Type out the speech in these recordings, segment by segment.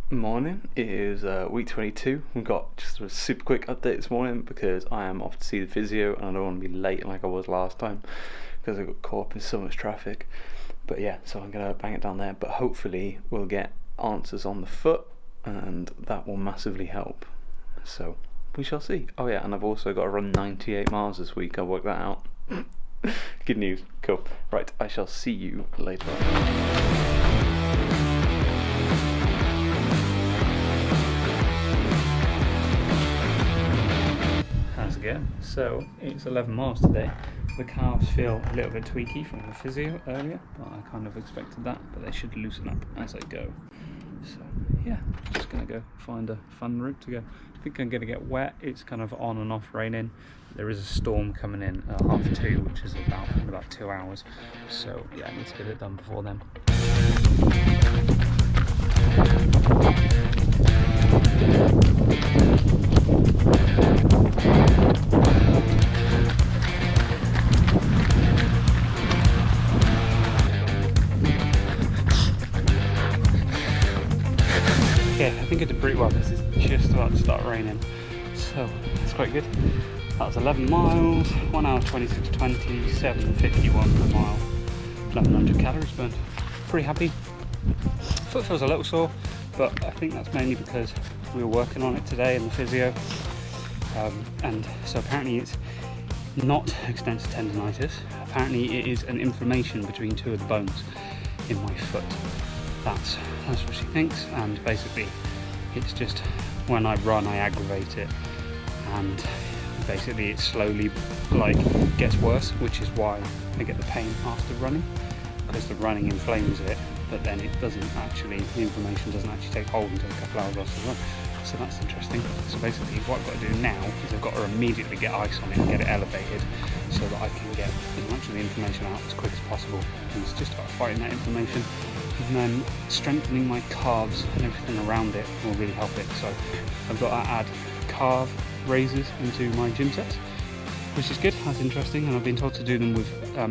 Morning. It is week 22. We've got just a super quick update this morning because I am off to see the physio and I don't want to be late like I was last time because I got caught up in so much traffic. But yeah, so I'm going to bang it down there, but hopefully we'll get answers on the foot and that will massively help. So we shall see. Oh yeah, and I've also got to run 98 miles this week. I'll work that out. Good news. Cool. Right, I shall see you later on. How's it going? So it's 11 miles today. The calves feel a little bit tweaky from the physio earlier, but I kind of expected that, but they should loosen up as I go. So yeah, just gonna go find a fun route to go. I think I'm gonna get wet. It's kind of on and off raining. There is a storm coming in at 2:30, which is in about 2 hours. So yeah, I need to get it done before then. Yeah, I think I did pretty well. This is just about to start raining, so it's quite good. That was 11 miles, 1 hour 26:20, 7:51 per mile, 1100 calories burned. Pretty happy. Foot feels a little sore, but I think that's mainly because we were working on it today in the physio. And so apparently it's not extensive tendonitis. Apparently it is an inflammation between two of the bones in my foot. That's what she thinks, and basically it's just when I run I aggravate it, and basically it slowly gets worse, which is why I get the pain after running, because the running inflames it, but then it doesn't actually, the inflammation doesn't actually take hold until a couple hours after the run. So that's interesting. So basically what I've got to do now is I've got to immediately get ice on it and get it elevated so that I can get as much of the inflammation out as quick as possible. And it's just about fighting that inflammation, and then strengthening my calves and everything around it will really help it. So I've got to add calf raises into my gym sets, which is good. That's interesting, and I've been told to do them with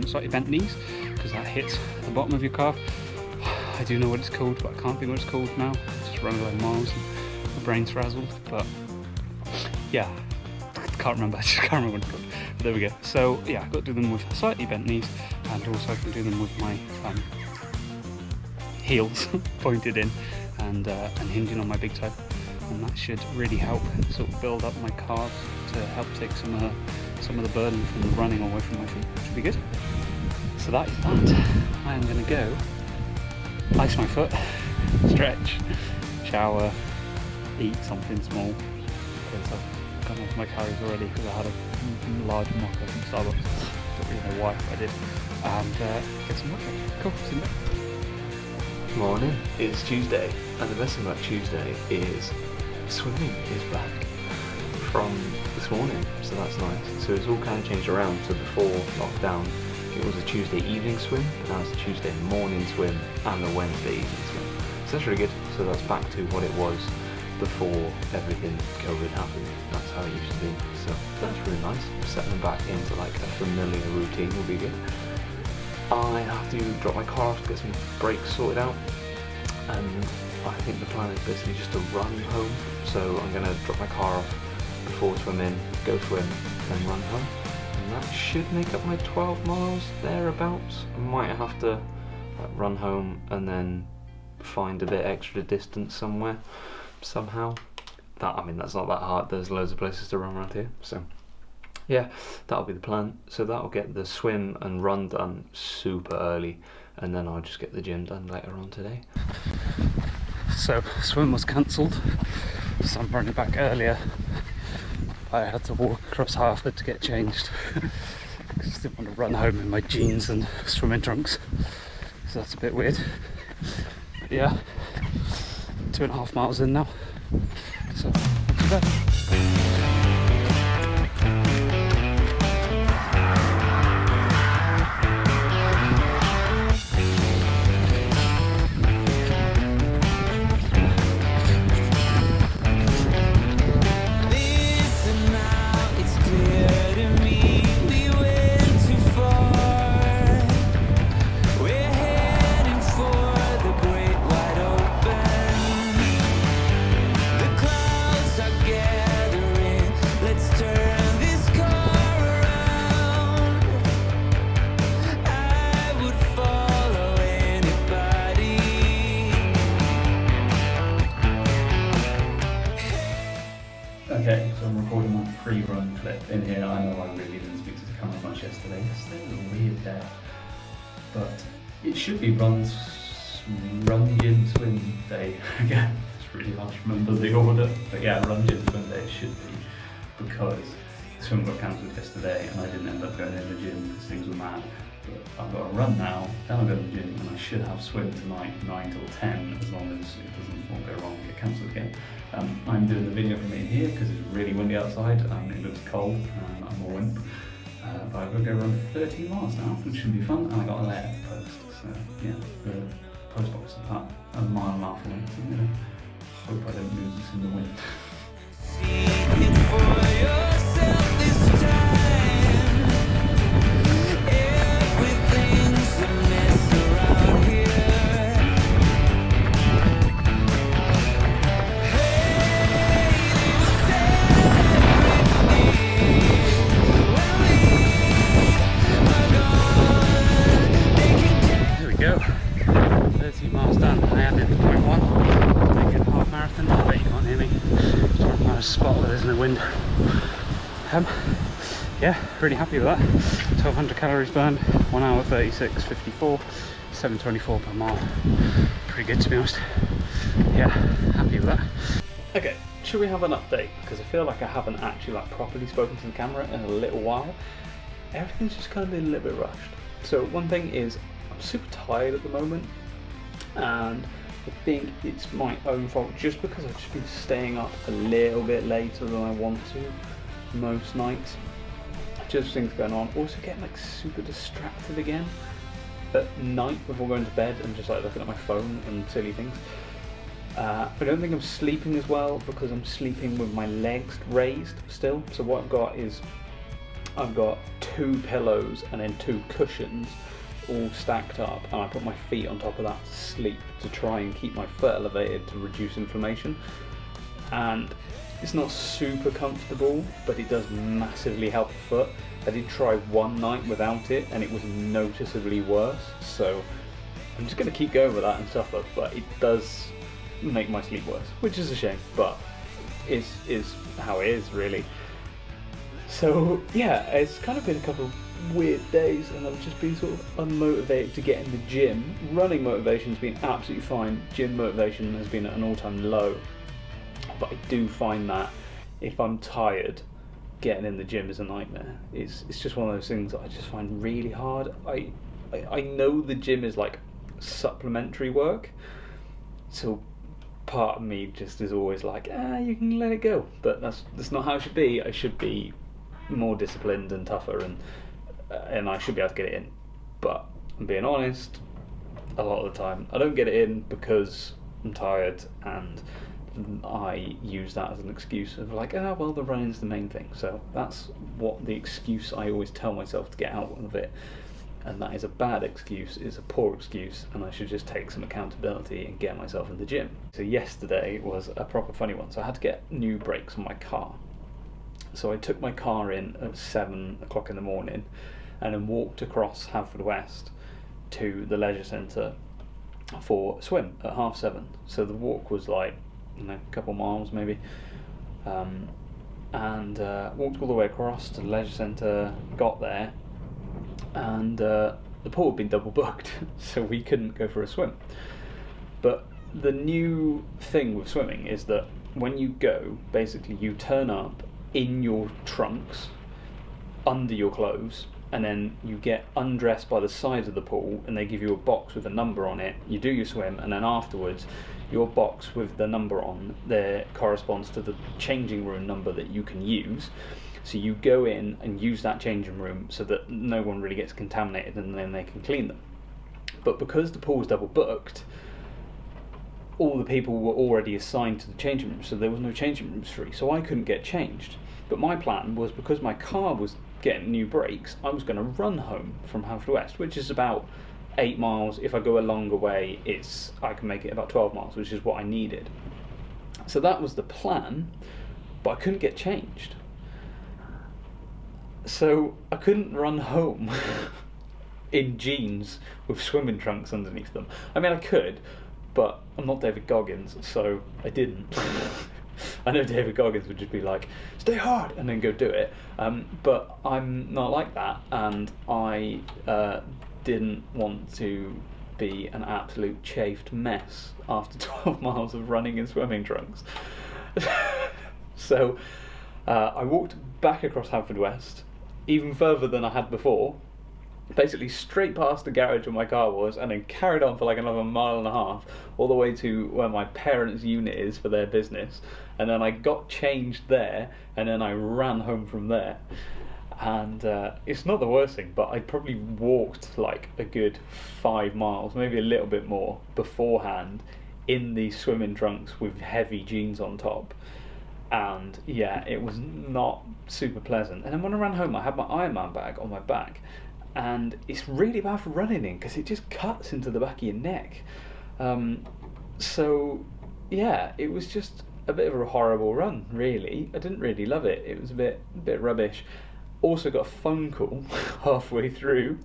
slightly bent knees because that hits the bottom of your calf. I do know what it's called, but I can't think what it's called now. I just run 11 miles and my brain's frazzled, but yeah, I just can't remember what it's called. But there we go. So yeah, I've got to do them with slightly bent knees, and also I can do them with my heels pointed in and hinging on my big toe, and that should really help sort of build up my calves to help take some of the burden from the running away from my feet, which would be good. So that is that. I am going to go ice my foot, stretch, shower, eat something small because I've gone off my calories already because I had a large mocha from Starbucks. Don't really know why, but I did. And get some work. Cool, see you later. Morning. It's Tuesday, and the best thing about Tuesday is swimming is back from this morning, so that's nice. So it's all kind of changed around. So before lockdown, it was a Tuesday evening swim, but now it's a Tuesday morning swim and a Wednesday evening swim. So that's really good. So that's back to what it was before everything COVID happened. That's how it used to be. So that's really nice. Settling back into like a familiar routine will be good. I have to drop my car off to get some brakes sorted out, and I think the plan is basically just to run home. So I'm going to drop my car off before swimming, go swim, then run home, and that should make up my 12 miles thereabouts. I might have to run home and then find a bit extra distance somewhere somehow. That's not that hard. There's loads of places to run around here, so yeah, that'll be the plan. So that'll get the swim and run done super early, and then I'll just get the gym done later on today. So swim was cancelled, so I'm running back earlier. I had to walk across Hartford to get changed because I didn't want to run home in my jeans and swimming trunks, so that's a bit weird. But yeah, 2.5 miles in now, so not too bad. recording my pre-run clip in here. I know I really didn't speak to the camera much yesterday. Yesterday was a weird day. But it should be run, gym, swim day. Again, it's really hard to remember the order. But yeah, run, gym, swim day it should be. Because the swim got cancelled yesterday and I didn't end up going in the gym because things were mad. But I've got to run now, then I'll go to the gym, and I should have swim tonight, 9 till 10, as long as it won't go wrong and get cancelled again. I'm doing the video from in here because it's really windy outside, it looks cold, and I'm all in. But I've got to go run 13 miles now, which should be fun, and I got a letter to post. So yeah, the post box is about a mile and a half away, so I'm gonna hope I don't lose this in the wind. There we go, 13 miles done. I added 0.1 to make it a half marathon. I bet you can't hear me. Just trying to find a spot where there's no wind. Yeah, really happy with that. 1200 calories burned, 1 hour 36:54, 7:24 per mile. Pretty good, to be honest. Yeah, happy with that. Okay, should we have an update? Because I feel like I haven't actually properly spoken to the camera in a little while. Everything's just kind of been a little bit rushed. So one thing is, I'm super tired at the moment, and I think it's my own fault just because I've just been staying up a little bit later than I want to most nights. Just things going on. Also getting super distracted again at night before going to bed and just looking at my phone and silly things. I don't think I'm sleeping as well because I'm sleeping with my legs raised still. So what I've got is I've got 2 pillows and then 2 cushions all stacked up, and I put my feet on top of that to sleep to try and keep my foot elevated to reduce inflammation. And it's not super comfortable, but it does massively help the foot. I did try one night without it and it was noticeably worse, so I'm just going to keep going with that and suffer, but it does make my sleep worse, which is a shame, but is how it is really. So yeah, it's kind of been a couple of weird days and I've just been sort of unmotivated to get in the gym. Running motivation's been absolutely fine, gym motivation has been at an all-time low. But I do find that if I'm tired, getting in the gym is a nightmare. It's just one of those things that I just find really hard. I know the gym is supplementary work, so part of me just is always you can let it go. But that's not how it should be. I should be more disciplined and tougher, and I should be able to get it in. But I'm being honest, a lot of the time I don't get it in because I'm tired, and I use that as an excuse of well, the running's the main thing. So that's what the excuse I always tell myself to get out of it, and that is a bad excuse, it's a poor excuse, and I should just take some accountability and get myself in the gym. So yesterday was a proper funny one. So I had to get new brakes on my car. So I took my car in at 7 o'clock in the morning and then walked across Haverfordwest to the leisure centre for a swim at 7:30. So the walk was a couple miles maybe, and walked all the way across to the leisure centre, got there, and the pool had been double booked, so we couldn't go for a swim. But the new thing with swimming is that when you go, basically you turn up in your trunks, under your clothes, and then you get undressed by the side of the pool and they give you a box with a number on it. You do your swim, and then afterwards your box with the number on there corresponds to the changing room number that you can use. So you go in and use that changing room so that no one really gets contaminated, and then they can clean them. But because the pool was double booked, all the people were already assigned to the changing room, so there was no changing rooms free, so I couldn't get changed. But my plan was, because my car was getting new brakes, I was going to run home from Haverfordwest, which is about 8 miles. If I go a longer way, I can make it about 12 miles, which is what I needed. So that was the plan, but I couldn't get changed. So I couldn't run home in jeans with swimming trunks underneath them. I mean, I could, but I'm not David Goggins, so I didn't. I know David Goggins would just be like, stay hard, and then go do it. But I'm not like that, and I didn't want to be an absolute chafed mess after 12 miles of running in swimming trunks. So I walked back across Haverfordwest, even further than I had before, basically straight past the garage where my car was, and then carried on for like another mile and a half, all the way to where my parents' unit is for their business, and then I got changed there, and then I ran home from there. And it's not the worst thing, but I probably walked like a good 5 miles, maybe a little bit more, beforehand in these swimming trunks with heavy jeans on top. And yeah, it was not super pleasant. And then when I ran home, I had my Ironman bag on my back, and it's really bad for running in because it just cuts into the back of your neck. So yeah, it was just a bit of a horrible run, really. I didn't really love it. It was a bit rubbish. Also got a phone call halfway through,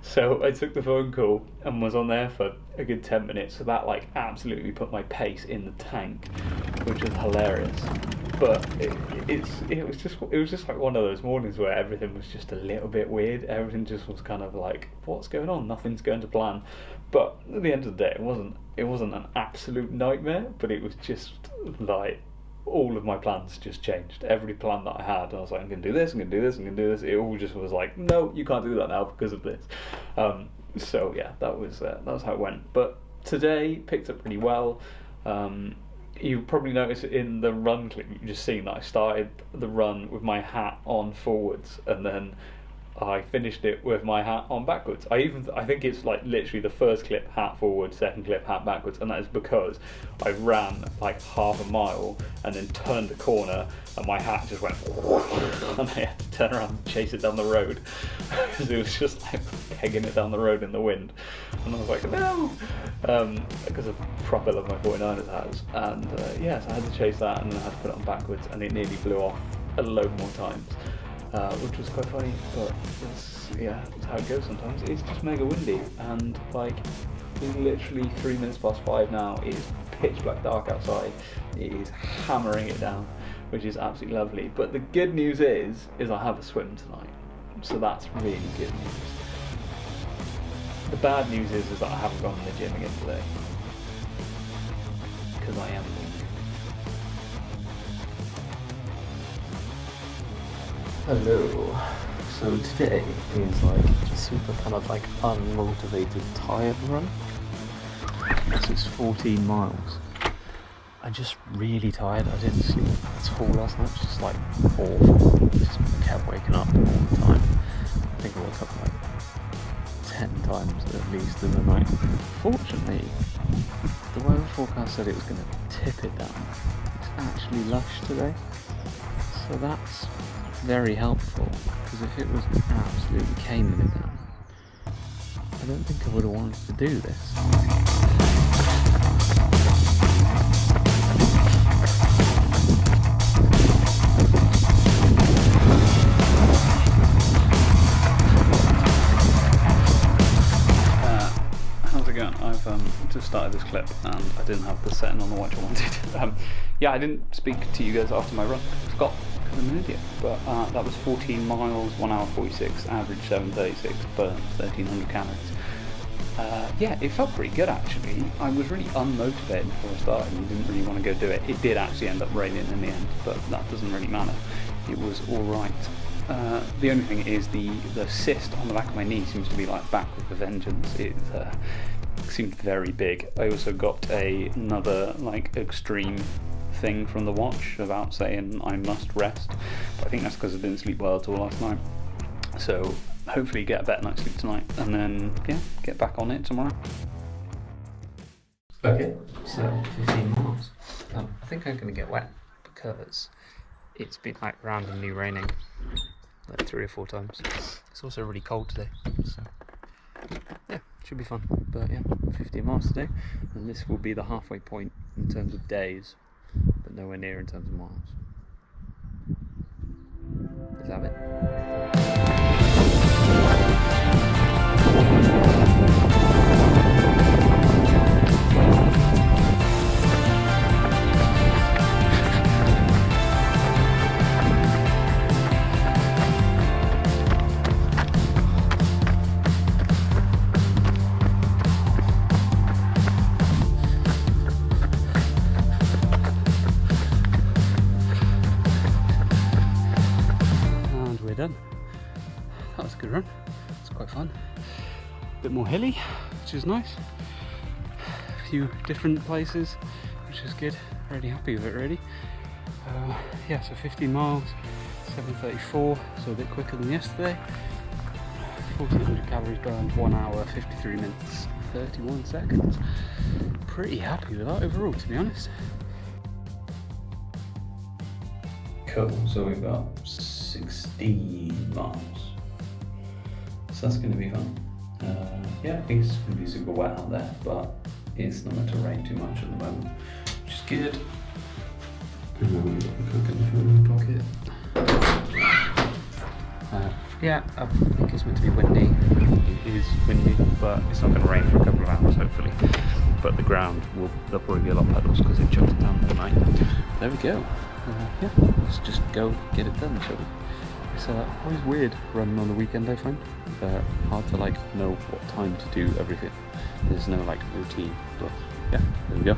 so I took the phone call and was on there for a good 10 minutes, so that like absolutely put my pace in the tank, which was hilarious. But it was just like one of those mornings where everything was just a little bit weird. Everything just was kind of like, what's going on? Nothing's going to plan. But at the end of the day, it wasn't an absolute nightmare, but it was just like all of my plans just changed. Every plan that I had, I was like, I'm going to do this, I'm going to do this, I'm going to do this. It all just was like, no, you can't do that now because of this. So yeah, that was how it went. But today picked up pretty well. You probably noticed in the run clip you've just seen that I started the run with my hat on forwards, and then I finished it with my hat on backwards. I think it's like literally the first clip hat forward, second clip hat backwards, and that is because I ran like half a mile and then turned the corner and my hat just went and I had to turn around and chase it down the road because it was just like pegging it down the road in the wind, and I was like, no, because I proper love my 49ers hats, and yeah, so I had to chase that and then I had to put it on backwards, and it nearly blew off a load more times. Which was quite funny, but it's how it goes sometimes. It's just mega windy, and like it's literally 3 minutes past 5 now. It is pitch black dark outside. It is hammering it down, which is absolutely lovely. But the good news is I have a swim tonight, so that's really good news. The bad news is that I haven't gone to the gym again today because I am weak. Hello. So today is like a super kind of like unmotivated tired run. So it's 14 miles. I'm just really tired. I didn't sleep at all last night. Just like awful. Just kept waking up all the time. I think I woke up like 10 times at least in the night. Fortunately, the weather forecast said it was going to tip it down. It's actually lush today. So that's very helpful, because if it was absolutely caning it down, I don't think I would have wanted to do this. How's it going? I've just started this clip and I didn't have the setting on the watch I wanted. Yeah, I didn't speak to you guys after my run. I forgot. I'm an idiot, but that was 14 miles, 1 hour 46, average 7:36, burnt 1,300 calories. Yeah, it felt pretty good actually. I was really unmotivated before I started and didn't really want to go do it. It did actually end up raining in the end, but that doesn't really matter. It was alright. The only thing is the cyst on the back of my knee seems to be like back with a vengeance. It seemed very big. I also got another like extreme thing from the watch about saying I must rest, but I think that's because I didn't sleep well at all last night. So hopefully get a better night's sleep tonight, and then yeah, get back on it tomorrow. Okay, so 15 miles. I think I'm going to get wet because it's been like randomly raining like 3 or 4 times. It's also really cold today, so yeah, should be fun. But yeah, 15 miles today, and this will be the halfway point in terms of days, but nowhere near in terms of miles. Is that it? bit more hilly, which is nice. A few different places, which is good. Really happy with it, really. Yeah, so 15 miles, 7:34, so a bit quicker than yesterday. 1400 calories burned, 1 hour, 53 minutes, 31 seconds. Pretty happy with that overall, to be honest. Cool, so we've got 16 miles. So that's going to be fun. Yeah, I think it's going to be super wet out there, but it's not going to rain too much at the moment, which is good. And then we've got the coconut in the pocket. Yeah, I think it's meant to be windy. It is windy, but it's not going to rain for a couple of hours, hopefully. But the ground there'll probably be a lot of puddles because they've chucked it down tonight. There we go. Yeah, let's just go get it done, shall we? It's always weird running on the weekend, I find. Hard to like know what time to do everything. There's no like routine, but yeah, there we go.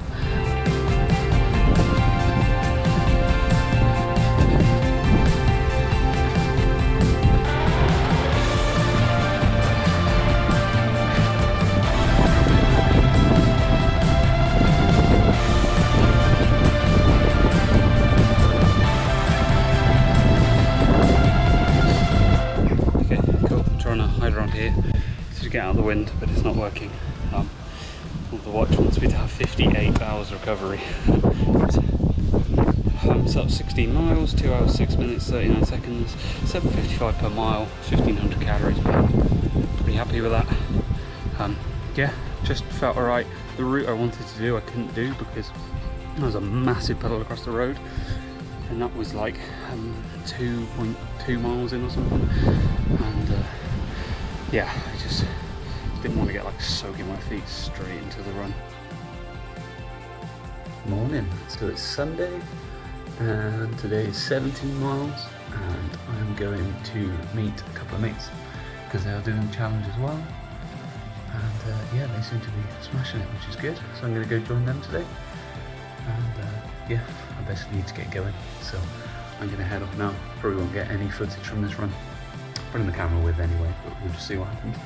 Here to get out of the wind, but it's not working. The watch wants me to have 58 hours recovery. So that's 16 miles, 2 hours 6 minutes 39 seconds, 7:55 per mile, 1500 calories burned. Pretty happy with that. Yeah, just felt alright. The route I wanted to do I couldn't do because there was a massive puddle across the road, and that was like 2.2 miles in or something, and yeah, I just didn't want to get like soaking my feet straight into the run. Morning, so it's Sunday and today is 17 miles and I'm going to meet a couple of mates because they are doing the challenge as well, and yeah, they seem to be smashing it, which is good, so I'm going to go join them today. And yeah, I basically need to get going, so I'm going to head off now. Probably won't get any footage from this run. Bring the camera with anyway, but we'll just see what happens.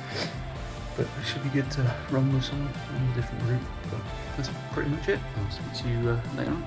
But it should be good to run with someone on a different route. But that's pretty much it. I'll speak to you later on.